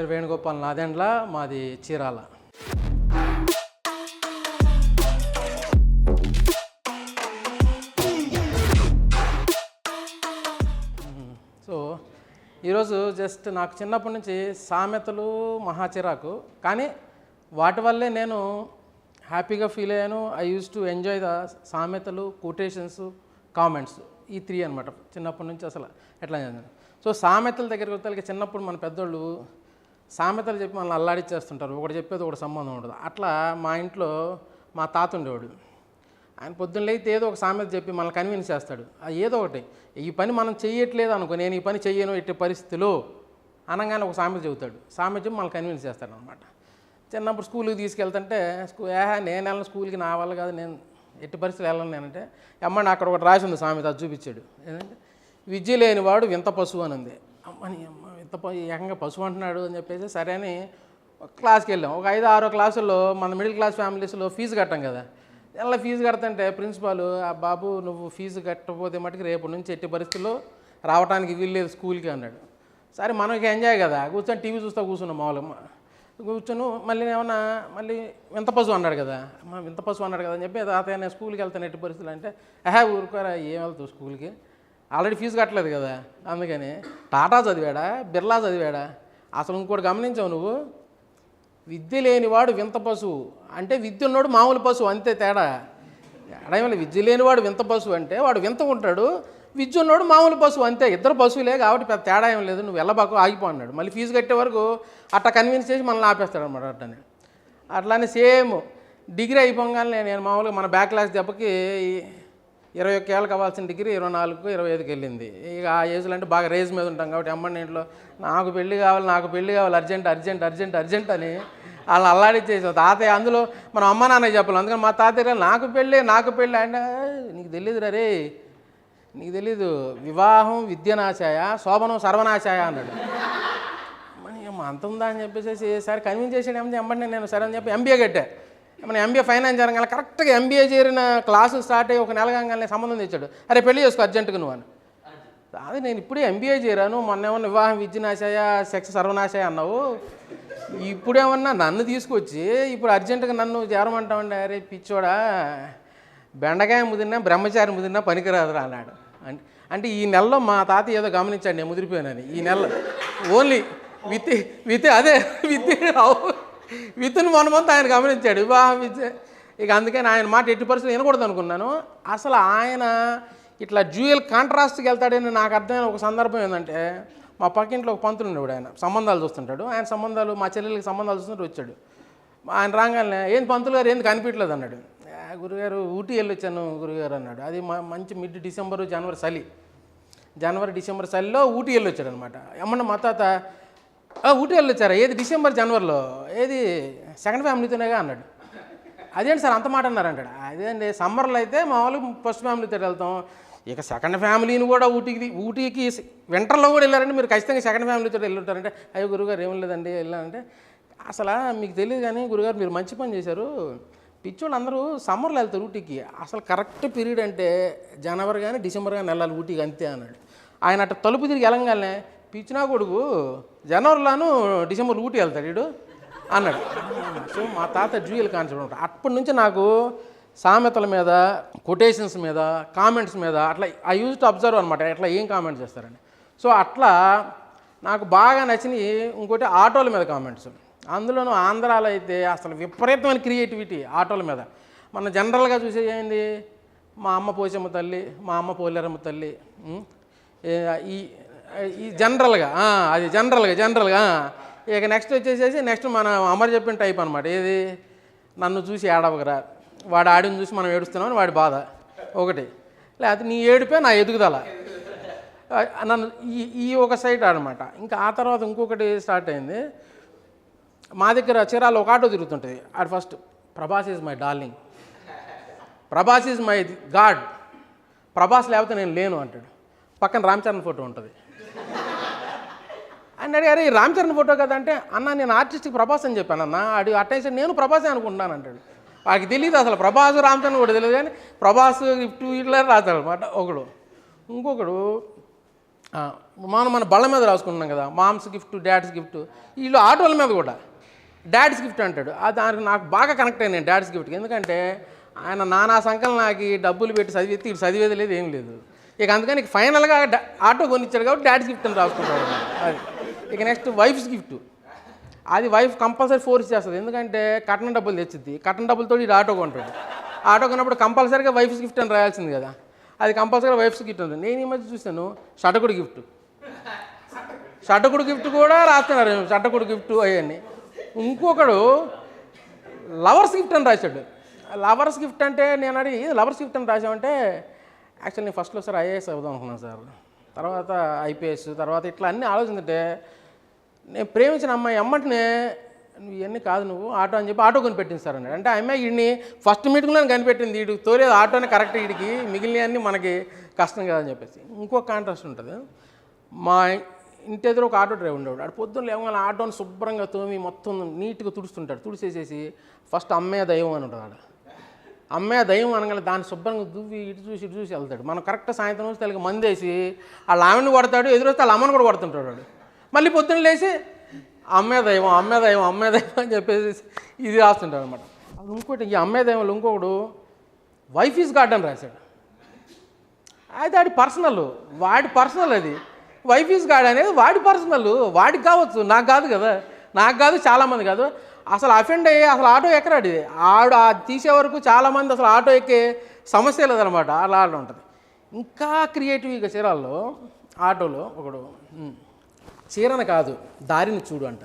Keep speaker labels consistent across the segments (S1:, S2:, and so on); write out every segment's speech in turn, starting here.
S1: పేరు వేణుగోపాల్ నాదెండ్ల, మాది చీరాల. సో ఈరోజు జస్ట్ నాకు చిన్నప్పటి నుంచి సామెతలు మహా చిరాకు, కానీ వాటి వల్లే నేను హ్యాపీగా ఫీల్ అయ్యాను. I use to enjoy the సామెతలు, కొటేషన్స్, కామెంట్స్, ఈ 3 అనమాట. చిన్నప్పటి నుంచి అసలు ఎట్లా చదివాను. సో సామెతల దగ్గరికి వస్తే చిన్నప్పుడు మన పెద్దోళ్ళు సామెతలు చెప్పి మనల్ని అల్లాడిచ్చేస్తుంటారు. ఒకటి చెప్పేది ఒకటి సంబంధం ఉండదు. అట్లా మా ఇంట్లో మా తాత ఉండేవాడు. ఆయన పొద్దున్న లేతే ఏదో ఒక సామెత చెప్పి మనల్ని కన్విన్స్ చేస్తాడు. ఏదో ఒకటి, ఈ పని మనం చెయ్యట్లేదు అనుకో, నేను ఈ పని చెయ్యను ఎట్టి పరిస్థితిలో అనగానే ఒక సామెత చెబుతాడు. సామెత చెప్పి మనల్ని కన్విన్స్ చేస్తాడు అనమాట. చిన్నప్పుడు స్కూల్కి తీసుకెళ్తుంటే నేను వెళ్ళను స్కూల్కి, నా వల్ల కాదు, నేను ఎట్టి పరిస్థితులు వెళ్ళను నేనంటే, అమ్మ అక్కడ ఒకటి రాసి ఉంది సామెత, అది చూపించాడు. ఏంటంటే విద్య లేనివాడు వింత పశువు అని ఉంది. అమ్మని అమ్మ వింత ఏకంగా పశువు అంటున్నాడు అని చెప్పేసి సరే అని క్లాస్కి వెళ్ళాం. ఒక 5-6 క్లాసుల్లో మన మిడిల్ క్లాస్ ఫ్యామిలీస్లో ఫీజు కట్టాం కదా. ఎలా ఫీజు కడతంటే ప్రిన్సిపాల్, బాబు నువ్వు ఫీజు కట్టకపోతే మటుకు రేపు నుంచి ఎట్టి పరిస్థితుల్లో రావడానికి వీల్లేదు స్కూల్కి అన్నాడు. సరే మనకి ఎంజాయ్ కదా, కూర్చొని టీవీ చూస్తూ కూర్చున్నాం. మామూలుగా కూర్చొని మళ్ళీ వింత పశువు అన్నాడు కదా, వింత పశువు అన్నాడు కదా అని చెప్పి తాతయ్య నేను స్కూల్కి వెళ్తాను ఎట్టి పరిస్థితులు అంటే, ఊరుకోరా ఏం వెళ్తావు స్కూల్కి, ఆల్రెడీ ఫీజు కట్టలేదు కదా. అందుకని టాటా చదివాడా, బిర్లా చదివాడా, అసలు ఇంకోటి గమనించావు నువ్వు, విద్య లేనివాడు వింత పశువు అంటే విద్య ఉన్నవాడు మామూలు పశువు, అంతే తేడా. ఎడమల్లి విద్య లేనివాడు వింత పశువు అంటే వాడు వింత ఉంటాడు, విద్య ఉన్నవాడు మామూలు పశువు, అంతే. ఇద్దరు పశువులే కాబట్టి పెద్ద తేడా ఏం లేదు, నువ్వు వెళ్ళబాకు ఆగిపో అన్నాడు. మళ్ళీ ఫీజు కట్టే వరకు అట్లా కన్విన్స్ చేసి మనల్ని ఆపేస్తాడు అనమాట. అట్టని అట్లానే సేమ్ డిగ్రీ అయిపోగానే నేను మామూలుగా మన బ్యాక్ క్లాస్ దెబ్బకి 21 ఏళ్ళకి కావాల్సిన డిగ్రీ 24, 25కి వెళ్ళింది. ఇక ఆ ఏజ్లో అంటే బాగా రేజ్ మీద ఉంటాం కాబట్టి అమ్మని ఇంట్లో నాకు పెళ్ళి కావాలి అర్జెంట్ అని వాళ్ళు అల్లాడిచ్చేసాం. తాతయ్య అందులో మనం అమ్మ నాన్నకి చెప్పాలి. అందుకని మా తాతయ్య నాకు పెళ్ళి అంటే నీకు తెలియదురా రే, నీకు తెలీదు, వివాహం విద్యనాశాయ, శోభనం సర్వనాశాయ అన్నాడు. అమ్మని అమ్మ అంత ఉందా అని చెప్పేసి సరే కన్విన్స్ చేసాడు. ఏమంటే అమ్మని నేను సరే అని చెప్పి ఎంబీఏ కట్టా. మన ఎంబీఏ ఫైనాన్స్ జరగాలి. కరెక్ట్గా ఎంబీఏ చేరిన క్లాసులు స్టార్ట్ అయ్యి 1 నెల కాగానే సంబంధం తెచ్చాడు. అరే పెళ్లి చేసుకో అర్జెంటుగా నువ్వు అని. అది నేను ఇప్పుడే ఎంబీఏ చేరాను, మొన్నేమన్నా వివాహం విద్యనాశాయ సెక్స్ సర్వనాశాయ అన్నావు, ఇప్పుడేమన్నా నన్ను తీసుకొచ్చి ఇప్పుడు అర్జెంటుగా నన్ను చేరమంటామండి. అరే పిచ్చోడా, బెండకాయ ముదిరినా బ్రహ్మచారి ముదిరినా పనికిరాదురా అన్నాడు. అంటే ఈ నెలలో మా తాత ఏదో గమనించాడు నేను ముదిరిపోయానని. ఈ నెల ఓన్లీ విత్తుని మొన్నమంతా ఆయన గమనించాడు వివాహం విద్య. ఇక అందుకని ఆయన మాట ఎట్టి పరిస్థితులు వినకూడదు అనుకున్నాను. అసలు ఆయన ఇట్లా డ్యూయల్ కాంట్రాస్ట్కి వెళ్తాడని నాకు అర్థమైన ఒక సందర్భం ఏంటంటే, మా పక్కింట్లో ఒక పంతులు ఉండేవాడు, ఆయన సంబంధాలు చూస్తుంటాడు. ఆయన సంబంధాలు మా చెల్లెలకి సంబంధాలు చూస్తుంటే వచ్చాడు. ఆయన రాగానే ఏంది పంతులు గారు ఎందుకు కనిపించలేదు అన్నాడు. గురుగారు ఊటీ వెళ్ళొచ్చాను గురుగారు అన్నాడు. అది మంచి మిడ్ డిసెంబర్ జనవరి డిసెంబర్ చలిలో ఊటీ వెళ్ళొచ్చాడు అనమాట. ఏమన్నా మా తాత ఊటీ వెళ్ళొచ్చారా, ఏది డిసెంబర్ జనవరిలో, ఏది సెకండ్ ఫ్యామిలీతోనేగా అన్నాడు. అదేంటి సార్ అంత మాట అన్నారు అంటాడు. అదేంటి సమ్మర్లో అయితే మామూలు ఫస్ట్ ఫ్యామిలీతో వెళ్తాం, ఇక సెకండ్ ఫ్యామిలీని కూడా ఊటీకి వింటర్లో కూడా వెళ్ళారంటే మీరు ఖచ్చితంగా సెకండ్ ఫ్యామిలీతో వెళ్ళుంటారంటే, అయ్యో గురుగారు ఏం లేదండి వెళ్ళాలంటే, అసలు మీకు తెలియదు కానీ గురుగారు మీరు మంచి పని చేశారు, పిచ్చోళ్ళు అందరూ సమ్మర్లో వెళ్తారు ఊటీకి, అసలు కరెక్ట్ పీరియడ్ అంటే జనవరి కానీ డిసెంబర్ కానీ వెళ్ళాలి ఊటీకి అంతే అన్నాడు. ఆయన అట్లా తలుపు తిరిగి వెళ్ళంగానే పిచ్చినా కొడుకు జనవరిలోను డిసెంబర్ ఊటీ వెళ్తాడు వీడు అన్నాడు. సో మా తాత డ్యూయల్ కాన్సెప్ట్ ఉంటాడు. అప్పటి నుంచి నాకు సామెతల మీద, కొటేషన్స్ మీద, కామెంట్స్ మీద అట్లా ఐ యూజ్ టు అబ్జర్వ్ అనమాట, ఎట్లా ఏం కామెంట్స్ చేస్తారని. సో అట్లా నాకు బాగా నచ్చినవి ఇంకోటి ఆటోల మీద కామెంట్స్. అందులోనూ ఆంధ్రాలో అయితే అసలు విపరీతమైన క్రియేటివిటీ ఆటోల మీద. మన జనరల్గా చూసేది మా అమ్మ పోచమ్మ తల్లి, మా అమ్మ పోలేరమ్మ తల్లి, ఈ జనరల్గా అది జనరల్గా ఇక నెక్స్ట్ వచ్చేసేసి మన అమర్ చెప్పిన టైప్ అనమాట. ఏది నన్ను చూసి ఏడవగరా, వాడు ఆడిని చూసి మనం ఏడుస్తున్నామని వాడి బాధ ఒకటి, లేకపోతే నీ ఏడిపే నా ఎదుగుదల, నన్ను ఈ ఒక సైడ్ అనమాట. ఇంకా ఆ తర్వాత ఇంకొకటి స్టార్ట్ అయింది. మా దగ్గర చీరాల్లో ఒక ఆటో తిరుగుతుంటుంది. అది first Prabhas is my darling, Prabhas is my God, Prabhas లేకపోతే నేను లేను అంటాడు. పక్కన రామ్ చరణ్ ఫోటో ఉంటుంది. అని అడిగారు ఈ రామ్ చరణ్ ఫోటో కదా అంటే, అన్న నేను ఆర్టిస్ట్కి ప్రభాస్ అని చెప్పాను అన్న, అటెన్షన్ నేను ప్రభాసే అనుకుంటున్నాను అంటాడు. వాడికి తెలియదు అసలు ప్రభాస్ రామ్ చరణ్ కూడా తెలియదు, కానీ ప్రభాస్ 2 ఇట్లా రాస్తాడు అనమాట ఒకడు. ఇంకొకడు మన బళ్ళ మీద రాసుకుంటున్నాం కదా, మామ్స్ గిఫ్ట్, డాడ్స్ గిఫ్ట్. వీళ్ళు ఆటోల మీద కూడా డాడ్స్ గిఫ్ట్ అంటాడు. దానికి నాకు బాగా కనెక్ట్ అయ్యాను నేను డాడ్స్ గిఫ్ట్కి. ఎందుకంటే ఆయన నానా సంకలం నాకు డబ్బులు పెట్టి చదివితే ఇటు చదివేది లేదు, ఏం లేదు. ఇక అందుకని ఫైనల్గా ఆటో కొనిచ్చాడు కాబట్టి డాడ్స్ గిఫ్ట్ అని రాసుకుంటాడు. అది ఇక నెక్స్ట్ వైఫ్స్ గిఫ్ట్. అది వైఫ్ కంపల్సరీ ఫోర్స్ చేస్తుంది, ఎందుకంటే కట్నం డబ్బులు తెచ్చిద్ది. కట్నం డబ్బులతో ఇది ఆటో కొంటాడు. ఆటో కొన్నప్పుడు కంపల్సరీగా వైఫ్స్ గిఫ్ట్ అని రాయాల్సింది కదా, అది కంపల్సరీగా వైఫ్స్ గిఫ్ట్ ఉంటుంది. నేను ఈ మధ్య చూశాను షటకుడు గిఫ్ట్. షటకుడు గిఫ్ట్ కూడా రాస్తున్నారు, షటకుడు గిఫ్ట్ అవన్నీ. ఇంకొకడు లవర్స్ గిఫ్ట్ అని రాశాడు. లవర్స్ గిఫ్ట్ అంటే నేను అడిగి లవర్స్ గిఫ్ట్ అని రాసామంటే, యాక్చువల్లీ నేను ఫస్ట్లో సార్ ఐఏఎస్ అవుదాం అనుకున్నాను సార్, తర్వాత ఐపీఎస్, తర్వాత ఇట్లా అన్నీ ఆలోచించుంటే నేను ప్రేమించిన అమ్మాయి అమ్మటినే నువ్వు ఇవన్నీ కాదు నువ్వు ఆటో అని చెప్పి ఆటో కొనిపెట్టింది సార్ అన్నాడు. అంటే ఆ అమ్మాయి వీడిని ఫస్ట్ మీటింగ్లో కనిపెట్టింది, వీడికి తోలేదు ఆటోనే కరెక్ట్, వీడికి మిగిలినవన్నీ మనకి కష్టం కాదని చెప్పేసి. ఇంకో కాంట్రాస్ట్ ఉంటుంది. మా ఇంటి ఎదురు ఒక ఆటో డ్రైవర్ ఉండేవాడు. ఆడు పొద్దున్న లేవగానే ఆటోని శుభ్రంగా తోమి మొత్తం నీట్గా తుడుస్తుంటాడు. తుడిచేసేసి ఫస్ట్ అమ్మే దైవం అని ఉంటాడు. ఆడ అమ్మే దైవం అనగానే దాన్ని శుభ్రంగా దువ్వి ఇటు చూసి వెళ్తాడు. మనం కరెక్ట్ సాయంత్రం వచ్చి తనకి మందేసి వాళ్ళ ఆమెను కొడతాడు, ఎదురొస్తే వాళ్ళ అమ్మను కూడా కొడుతుంటాడు వాడు. మళ్ళీ పొద్దున్న లేచి అమ్మే దైవం అని చెప్పేసి ఇది రాస్తుంటాడు అనమాట. ఇంకోటి ఈ అమ్మే దైవంలో ఇంకొకడు వైఫ్ ఈజ్ గాడ్ అని రాశాడు. అయితే వాడి పర్సనల్ అది వైఫ్ ఈజ్ గాడ్ అనేది వాడి పర్సనల్, వాడికి కావచ్చు, నాకు కాదు కదా, నాకు కాదు చాలామంది కాదు. అసలు అఫెండ్ అయ్యి అసలు ఆటో ఎక్కరాడు ఆవిడ తీసే వరకు చాలామంది అసలు ఆటో ఎక్కే సమస్య లేదనమాట. అలా ఉంటుంది. ఇంకా క్రియేటివ్గా చీరాల్లో ఆటోలో ఒకడు చీరను కాదు దారిని చూడు అంట.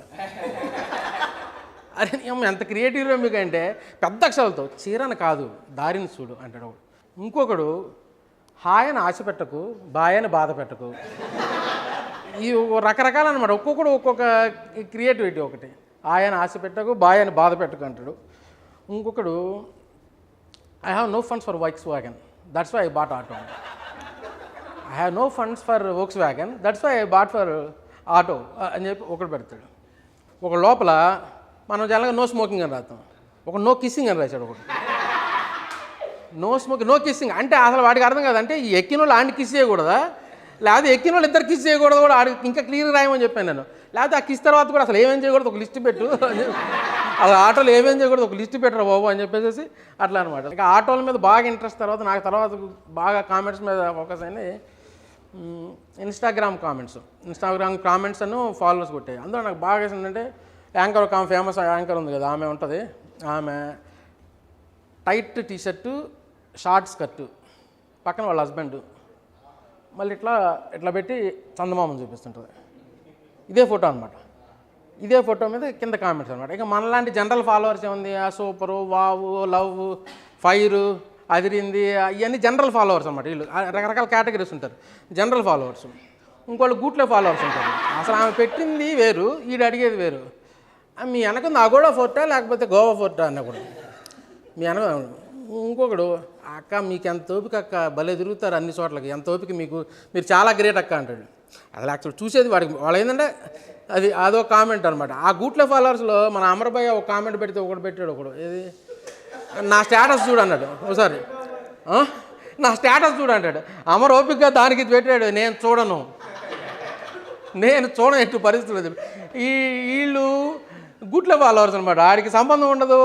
S1: అరే ఎంత క్రియేటివ్గా మీకంటే పెద్ద అక్షరాలతో చీరను కాదు దారిని చూడు అంటాడు ఒకడు. ఇంకొకడు హాయని ఆశ పెట్టకు, బాయని బాధ పెట్టకు. ఈ రకరకాల అనమాట. ఒక్కొక్కడు ఒక్కొక్క క్రియేటివిటీ. ఒకటి ఆయన ఆశ పెట్టకు, బాయని బాధ పెట్టకు అంటాడు. ఇంకొకడు I have no funds for Volkswagen, that's why I bought auto. I have no funds for Volkswagen, that's why I bought for auto అని చెప్పి ఒకటి పెడతాడు. ఒక లోపల మనం జనరల్గా నో స్మోకింగ్ అని రాస్తాం, ఒక నో కిస్సింగ్ అని రాశాడు ఒకటి. నో స్మోకింగ్, నో కిస్సింగ్ అంటే అసలు వాడికి అర్థం కాదు. అంటే ఈ ఎక్కిన వాళ్ళు ఆడిని కిస్ చేయకూడదా, లేకపోతే ఎక్కిన వాళ్ళు ఇద్దరు కిస్ చేయకూడదు కూడా ఆడికి ఇంకా క్లియర్ రాయమని చెప్పాను నేను. లేకపోతే ఆ కిస్ తర్వాత కూడా అసలు ఏమేం చేయకూడదు ఒక లిస్ట్ పెట్టు, అసలు ఆటోలు ఏమేం చేయకూడదు ఒక లిస్ట్ పెట్టరా బాబు అని చెప్పేసి అట్లా అనమాట. ఇంకా ఆటోల మీద బాగా ఇంట్రెస్ట్ తర్వాత నాకు తర్వాత బాగా కామెంట్స్ మీద ఫోకస్ అయింది. ఇన్స్టాగ్రామ్ కామెంట్స్ అను ఫాలోవర్స్ కొట్టాయి. అందులో నాకు బాగా ఏంటంటే యాంకర్, ఒక ఫేమస్ యాంకర్ ఉంది కదా, ఆమె ఉంటుంది. ఆమె టైట్ టీషర్టు, షార్ట్ స్కర్టు, పక్కన వాళ్ళ హస్బెండ్ మళ్ళీ ఇట్లా పెట్టి చందమామని చూపిస్తుంటుంది. ఇదే ఫోటో అనమాట. ఇదే ఫోటో మీద కింద కామెంట్స్ అనమాట. ఇక మనలాంటి జనరల్ ఫాలోవర్స్ ఏముంది, ఆ సూపరు, వావు, లవ్, ఫైరు, అదిరింది, ఇవన్నీ జనరల్ ఫాలోవర్స్ అనమాట. వీళ్ళు రకరకాల కేటగిరీస్ ఉంటారు జనరల్ ఫాలోవర్స్. ఇంకోళ్ళు గూట్లో ఫాలోవర్స్ ఉంటారు. అసలు ఆమె పెట్టింది వేరు, వీడు అడిగేది వేరు. మీ వెనక నాగోడా ఫోటో లేకపోతే గోవా ఫోటో అన్న కూడా మీ వెనక. ఇంకొకడు అక్క మీకు ఎంత ఓపిక అక్క, భలే తిరుగుతారు అన్ని చోట్లకి, ఎంత ఓపిక మీకు, మీరు చాలా గ్రేట్ అక్క అంటాడు. అసలు యాక్చువల్ చూసేది వాళ్ళు ఏంటంటే అదో కామెంట్ అనమాట. ఆ గూట్లో ఫాలోవర్స్లో మన అమరభయ్య ఒక కామెంట్ పెడితే ఒకటి పెట్టాడు. ఒకడు ఏది నా స్టేటస్ చూడు అన్నాడు ఒకసారి, నా స్టేటస్ చూడు అంటాడు. అమర్ ఓపికగా దానికి పెట్టాడు, నేను చూడను ఎట్టు పరిస్థితులు. వీళ్ళు గుట్ల ఫాలోవర్స్ అనమాట, ఆడికి సంబంధం ఉండదు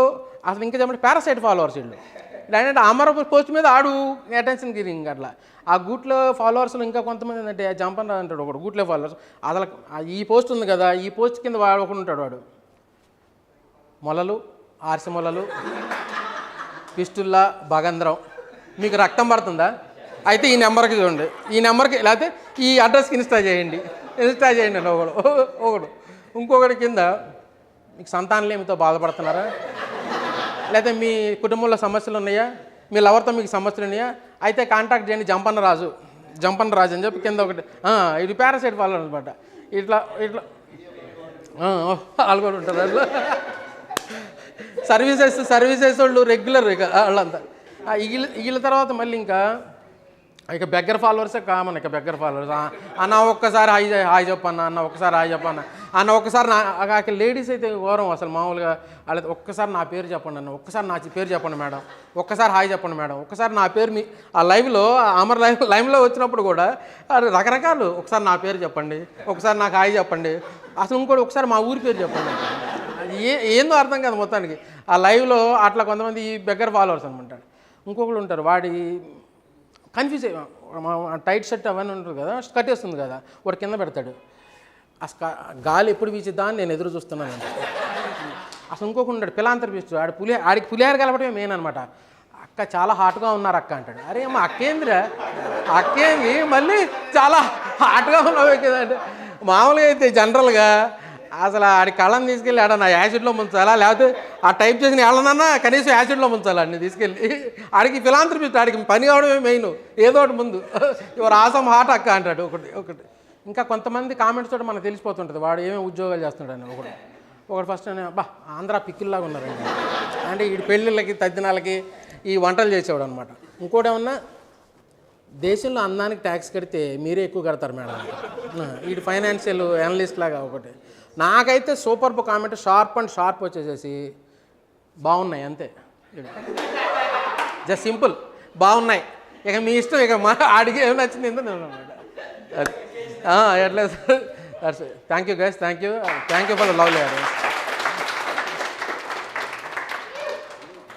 S1: అసలు. ఇంకా చెప్పండి పారాసైట్ ఫాలోవర్స్ వీళ్ళు. ఏంటంటే అమర పోస్ట్ మీద ఆడు అటెన్షన్ గిరింగ్ అట్లా. ఆ గూట్లో ఫాలోవర్స్లో ఇంకా కొంతమంది ఏంటంటే జంపన్ రాదు అంటాడు ఒకడు గూట్లో ఫాలోవర్స్. అసలు ఈ పోస్ట్ ఉంది కదా, ఈ పోస్ట్ కింద ఒకడు ఉంటాడు. వాడు మొలలు, ఆర్సి మొలలు, పిస్టుల్లా, భగంధ్రం, మీకు రక్తం పడుతుందా అయితే ఈ నెంబర్కి చూడండి, ఈ నెంబర్కి లేకపోతే ఈ అడ్రస్కి ఇన్స్టా చేయండి అని ఒకడు. ఇంకొకటి కింద మీకు సంతానలేమితో బాధపడుతున్నారా, లేకపోతే మీ కుటుంబంలో సమస్యలు ఉన్నాయా, మీ లవర్తో మీకు సమస్యలు ఉన్నాయా, అయితే కాంటాక్ట్ చేయండి జంపన్న రాజు అని చెప్పి కింద ఒకటి. ఇది పారాసైట్ ఫాలో అనమాట. ఇట్లా వాళ్ళు కూడా ఉంటారు. అట్లా సర్వీసెస్ వాళ్ళు రెగ్యులర్ ఇక వాళ్ళంతా. వీళ్ళ తర్వాత మళ్ళీ ఇక బెగ్గర్ ఫాలోవర్సే కామన్. ఇక బెగ్గర్ ఫాలోవర్స్ అన్న ఒక్కసారి హాయ్ చెప్పన్న, అన్న ఒక్కసారి హాయ్ చెప్పన్న, అన్న ఒక్కసారి లేడీస్ అయితే ఘోరం అసలు మామూలుగా వాళ్ళ ఒక్కసారి నా పేరు చెప్పండి అన్న, ఒక్కసారి నా పేరు చెప్పండి మేడం, ఒక్కసారి హాయ్ చెప్పండి మేడం, ఒక్కసారి నా పేరు మీ ఆ లైవ్లో అమర్ లైవ్లో వచ్చినప్పుడు కూడా రకరకాలు ఒకసారి నా పేరు చెప్పండి, ఒకసారి నాకు హాయ్ చెప్పండి, అసలు ఇంకోటి ఒకసారి మా ఊరి పేరు చెప్పండి. అది ఏందో అర్థం కాదు మొత్తానికి. ఆ లైవ్లో అట్లా కొంతమంది బెగ్గర్ ఫాలోవర్స్ అనమాట. ఇంకొకరు ఉంటారు వాడి కన్ఫ్యూజ్ టైట్ షర్ట్ అవన్నీ ఉంటుంది కదా, కట్టేస్తుంది కదా, వాడు కింద పెడతాడు. అసలు గాలి ఎప్పుడు వీచిద్దా అని నేను ఎదురు చూస్తున్నాను. అసలు ఇంకొకరు ఉంటాడు పిలాంతర్పిస్తూ ఆడికి పులిహార కలపడమే మెయిన్ అనమాట. అక్క చాలా హాట్గా ఉన్నారు అక్క అంటాడు. అరే మా అక్కేందిరా, అక్కేంది మళ్ళీ చాలా హాట్గా ఉన్నావు కదంటే. మామూలుగా అయితే జనరల్గా అసలు ఆడి కళ్ళని తీసుకెళ్ళి ఆడ నా యాసిడ్లో ముంచాలా, లేకపోతే ఆ టైప్ చేసిన వాళ్ళనన్నా కనీసం యాసిడ్లో ముంచాలి ఆడిని తీసుకెళ్ళి. ఆడికి ఫిలాంథ్రపిస్ట్, ఆడికి పని కావడమే మెయిన్. ఏదో ఒకటి ముందు ఎవరు ఆసం హాట్ అక్క అంటాడు ఒకటి. ఇంకా కొంతమంది కామెంట్స్ తోటి మనకు తెలిసిపోతుంటుంది వాడు ఏమేమి ఉద్యోగాలు చేస్తున్నాడని. ఒకటి ఫస్ట్ అబ్బా ఆంధ్ర పిక్కిల్లాగా ఉన్నారండి అంటే ఈ పెళ్ళిళ్ళకి తద్దినాలకి ఈ వంటలు చేసేవాడు అనమాట. ఇంకోటి ఏమన్నా దేశంలో అందానికి ట్యాక్స్ కడితే మీరే ఎక్కువ కడతారు మేడం, వీటి ఫైనాన్షియల్ అనలిస్ట్ లాగా ఒకటి. నాకైతే సూపర్ కామెంట్ షార్ప్ వచ్చేసేసి బాగున్నాయి అంతే, జస్ట్ సింపుల్ బాగున్నాయి. ఇక మీ ఇష్టం, ఇక మా ఆడికి ఏమి నచ్చింది ఏంటో నేను ఎట్లా. Thank you guys, thank you for the love letter.